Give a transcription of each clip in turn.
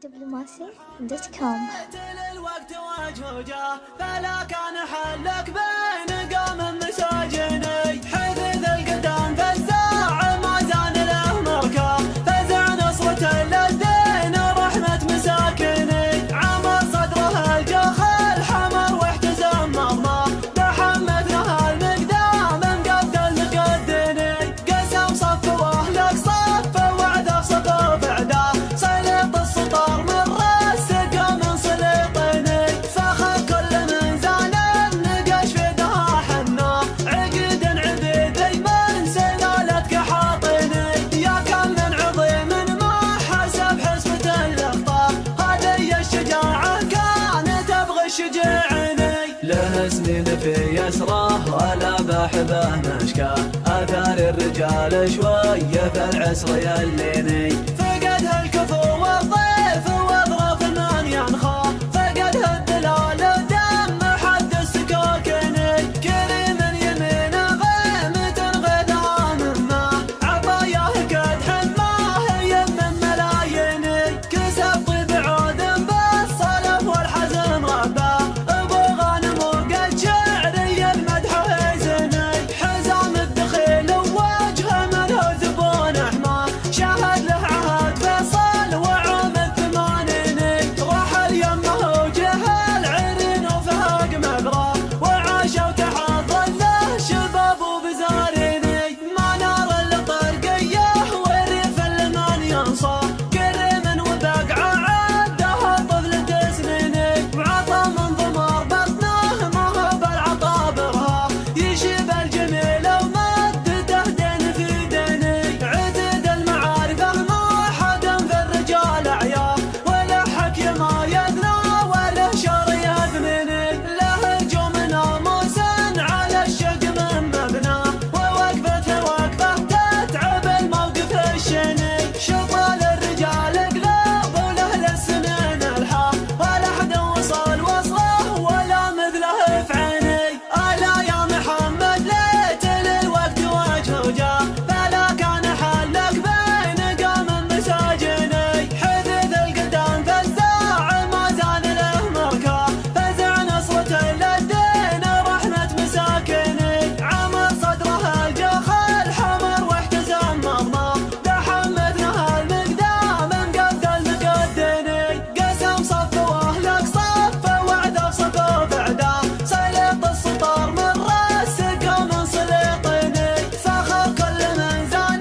diplomacy.com. الوقت وجهه فلا كان حلك بين قوم مساجني حدث القدام فزاع ما زال له مركه فزع نصرة للدين رحمة مساكني عمر صدره الجخل حمر واحتزم مرمى تحمد له المقدام مقدل مقدني قسم صف واهلك صف وعده صف بعده سلط السطر من راس قام سلطني فخر كل من زان نقش في دها حنا عقد عبيد من سلالتك حاطني يا كم من عظيم ما حسب حسبة الاخطار هذه الشجاعة كانت تبغي الشجعني له سنين في يسره ولا بحبه مشكاه اثار الرجال شويه في العسر يليني فقدها الكفو والضيف واظرف من ينخى فقدها الدلال ودم حد السكاكني كريم يمين غيمة غدها مما عطاياه قد حماه يمن ملايني كسب طيب عود بالصلف والحزن رباه ابو غانم وقد شعري المدح هيزني حزام الدخيل ووجهه منه ذبون احماه شاهد له عهد فيصل وعام الثمانيني رحل يمه وجهل عرين وفاق مبراه وعاش وتحضر له شباب وبزاريني ما نار الطرقيه والريف المن ينصى كريم وبقعه عده طفل تسنيني وعطى من ضمار بطنه ما هو بالعطا برها يشيب الجميل ومدته دين في ديني عدد المعارف الموحد في الرجال اعياه وله حكي ما يدنى وله شر يثمني له هجوم ناموس على الشق من مبناه ووقفته وقفه تتعب الموقف الشني شطال الرجال قلوب وله للسنين الحاه ولا حد وصل وصله ولا مثله في عيني الا يا محمد ليت للوقت وجهه جاه فلا كان حلك بين قوم مساجني حدث القدام فزاع ما زال له مركه فزع نصرة للدين رحمة مساكني عمر صدره الجخل حمر واحتزم مرمى تحمد له المقدام مقدل مقدني قسم صف واهلك صف وعده صف بعده سلط السطر من راس قوم سلطني فخر كل من زان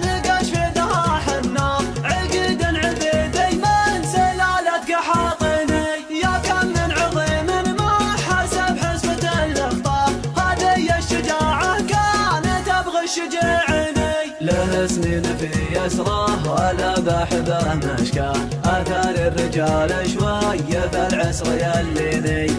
نقش في دها حنا عقد عبيد من سلالتك حاطني يا كم من عظيم ما حسب حسبة الاخطار هذه الشجاعة كانت تبغي الشجعني له سنين في يسره ولا بحبه مشكاه اثار الرجال شويه في العسر يليني